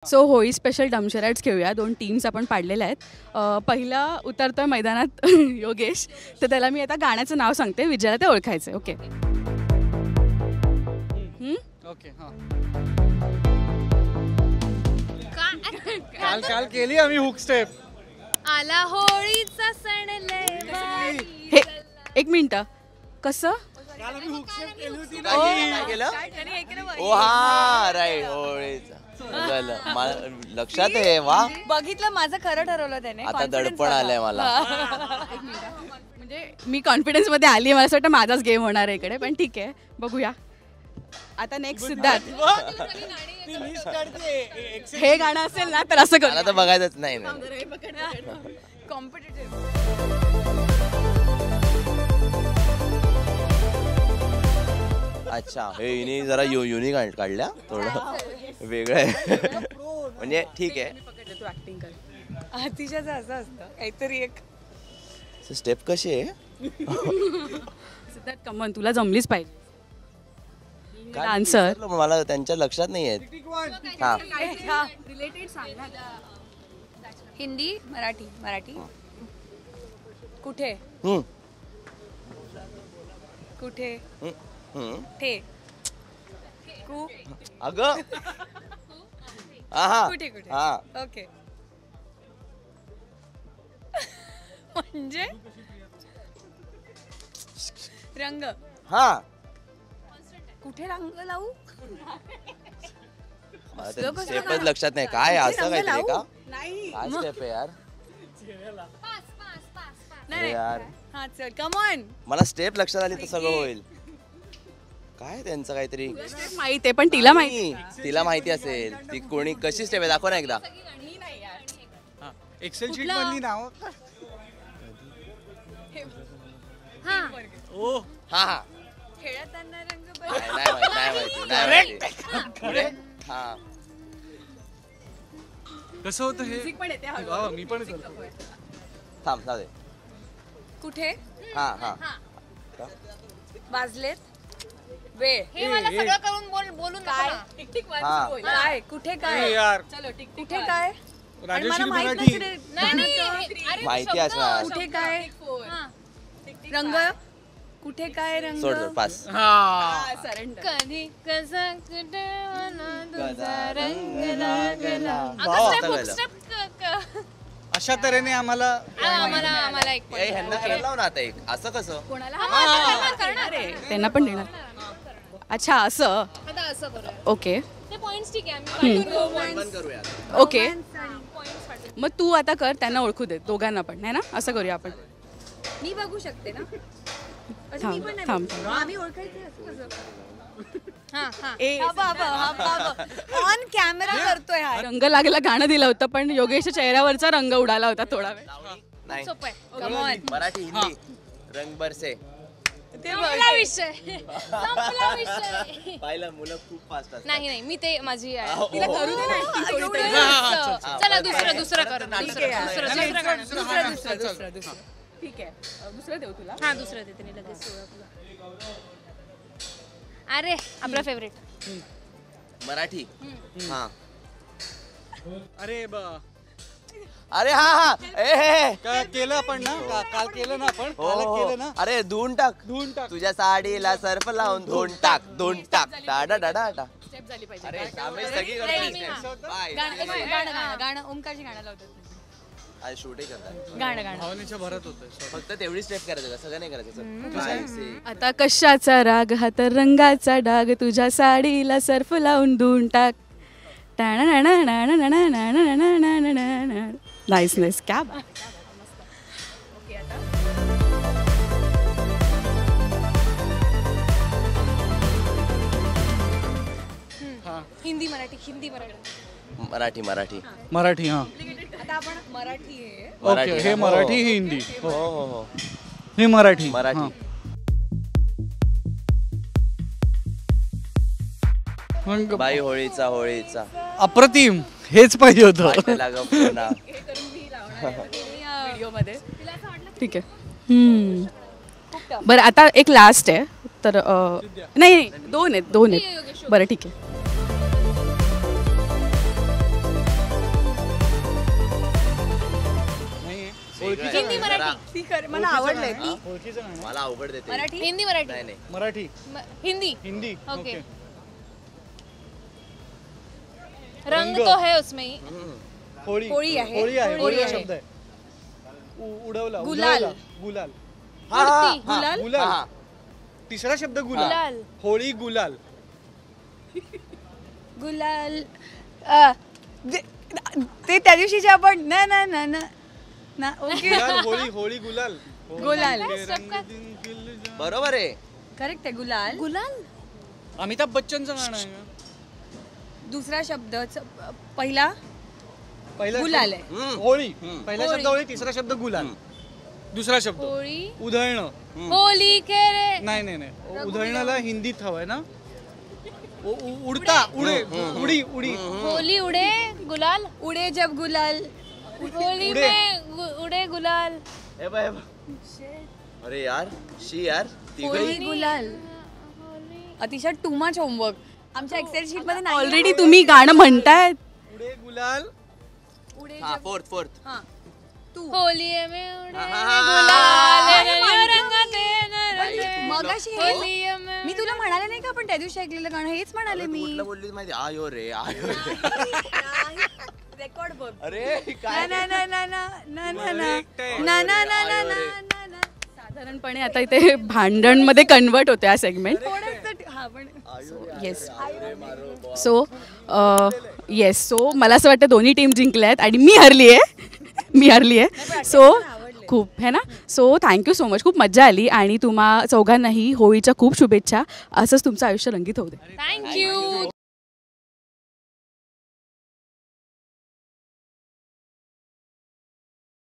So Holi special dumb charades खेळूया. 2 teams आपण पाडलेल्या आहेत. पहिला उतरतोय मैदानात योगेश. तर त्याला मी आता गाण्याचं नाव सांगते, विजयाला ते ओळखायचं. Okay okay. हां, काल केली आम्ही हुक स्टेप. आला होळीचा सण लय भारी. हे एक मिनटं, कसं काल आम्ही हुक स्टेप केली होती ना. काय केलं? ओ हा राईट, होळीचा लक्षात आहे. वा, बघितलं, माझं खरं ठरवलं त्याने. आता दडपण आलंय मला. म्हणजे मी कॉन्फिडन्समध्ये आली. मला असं वाटतं माझाच गेम होणार आहे इकडे, पण ठीक आहे, बघूया. आता नेक्स्ट सिद्धार्थ. हे गाणं असेल ना तर असं मला तर बघायचंच नाही. कॉम्पिटिटिव्ह. अच्छा, हे हिने जरा युनिक काढल्या, थोडं वेगळं आहे. म्हणजे ठीक आहे. तू ऍक्टिंग कर. अतिशयचं असं असतं काहीतरी एक. स्टेप कशी आहे? सिद्धार्थ कमन, तुला जमलीच पाहिजे. डान्सर मला त्यांच्या लक्षात नाही आहेत. हा, रिलेटेड सांग ना. हिंदी, मराठी. मराठी कुठे कुठे ठे कु अगं हा कुठे कुठे. हा, ओके. म्हणजे रंग. हा, कुठे रंग लावू? स्टेपच लक्षात नाही. काय असं काहीतरी का? काय स्टेप आहे यार? नाही यार, हा चल, कम ऑन. मला स्टेप लक्षात आली तर सगळं होईल. काय त्यांचं काहीतरी माहिती आहे, पण तिला माहिती. तिला माहिती असेल. ती कोणी कशी स्टेप आहे दाखव ना एकदा. एक्सेल शीट मधली नाव. हा ओ हा हा, खेळताना रंग नाही माहिती. पुढे. हा, कसं होतं हे? पण येते मी पण करतो. थांब दे. कुठे. हा हा, वाजलेत वेळ. हे मला सगळं करून बोलून काय काय कुठे काय यार, कुठे काय. राजेश्री मराठी. माहिती असणार. कुठे काय रंग. कुठे काय रंग. सोड सोड, पास. सरेंडर. कधी कसा कुठे तुझा रंग लागला. अशा तऱ्हेने आम्हाला एक ह्यांना करायला लाव ना आता एक. असं कसं? त्यांना पण देणार. अच्छा, असं. Okay okay. मग तू आता कर, त्यांना ओळखू दे दोघांना पण, नाही ना? असं करूया आपण. मी बघू शकते ना. थांब थांब. आम्ही ओळखायचं ऑन कॅमेरा करतोय हा. रंग लागला गाणं दिलं होतं, पण योगेशच्या चेहऱ्यावरचा रंग उडाला होता थोडा वेळ. नाही, कम ऑन. मराठी हिंदी. रंग बरसे. संपला विषय. पाहिलं, मुलं खूप फास्ट असतात. नाही मी ते माझी तिला करू दे ना. चला दुसरं कर. ठीक आहे, दुसरं देऊ तुला. हा, दुसरं देते मी लगेच. अरे आपला फेवरेट मराठी. हा, अरे अरे हा हा, ए केलं आपण ना. काल केलं ना आपण. काल केलं ना. अरे धुवून टाक. तुझ्या साडीला सर्फ लावून धुवून टाक. डाडा डाडा डाडा. स्टेप झाली पाहिजे. अरे आम्ही सगळी करतो. गाणं ओमकारची गाणं लावतात. आज शूटिंग करतात. गाणं भावनेच्या भरात होतं. फक्त तेवढी स्टेप करायचं, सगळं नाही करायचं. आता कशाचा राग हा तर रंगाचा डाग, तुझ्या साडीला सर्फ लावून धुवून टाक. नाईस नाईस, क्या बात. हिंदी मराठी मराठी. हा, आता आपण मराठी आहे. ओके. हे मराठी, ही हिंदी. हो हो हो, हे मराठी. मराठी. बाई होळीचा होळीचा. अप्रतिम. हेच पाहिजे होतं. व्हिडिओमध्ये. ठीक आहे. बरं, आता एक लास्ट आहे. तर नाही, 2 आहेत. बरं ठीक आहे. ती मला आवडलंय ती ओळखीचं गाणं. मला अवघड देते मराठी हिंदी मराठी नाही नाही मराठी हिंदी हिंदी ओके ओके. रंग रंग. तो है उसमें ही. होळी होळी आहे. होळी आहे होळी होळीचा आहे. शब्द आहे उडवला गुलाल. उधळला. गुलाल हा, हा, मूर्ती. हा. गुलाल गुलाल हा. तिसरा शब्द गुलाल गुलाल होळी गुलाल गुलाल ते त्या दिवशी आपण ना ना ना ना ना ओके गुलाल होळी होळी गुलाल गुलाल. होळी के रंग दिन खिल जा. बरोबर आहे करेक्ट आहे गुलाल गुलाल अमिताभ बच्चनचं गाणं आहे का? दुसरा शब्द पहिला पहिला गुलाल शब्द- आहे होळी हम्म. पहिला होळी. शब्द होळी तिसरा शब्द गुलाल दुसरा शब्द होळी उधळणं होली खेळे नाही नाही नाही उधळणाला हिंदीत हवंय ना उडता उडे उडी उडी होली उडे गुलाल उडे जब गुलाल होली उडे. में उडे गुलाल हे बघ, हे बघ. अरे यार शी यार होली तिघही गुलाल अतिशय टू मच होमवर्क आमच्या एक्सेल शीट मध्ये नाही ऑलरेडी तुम्ही गाणं म्हणतायत. उडे गुलाल उडे हा जब फोर्थ हां तू होली में उडे हा. गुलाल रंगाते नरते मगाशी होली में मी तुला म्हणाले नाही का आपण त्या दिवशी ऐकलेलं गाणं हेच म्हणाले मी कुठलं बोलली माहिती आयो रे आयो रे रेकॉर्ड बघ अरे ना काय ना ना ना ना ना ना ना एकटं. ना ना ना ना आयो ना रे. ना ना साधारणपणे आता इथे भांडणमध्ये कन्वर्ट होते हा सेगमेंट. कोणाचं हा पण येस सो येस सो मला असं वाटतं दोन्ही टीम जिंकल्या आहेत आणि मी हरली आहे सो खूप है ना. So thank you so much. खूप मजा आली आणि तुम्हा चौघांनाही होळीच्या खूप शुभेच्छा. असंच तुमचं आयुष्य रंगीत होऊ दे. थँक्यू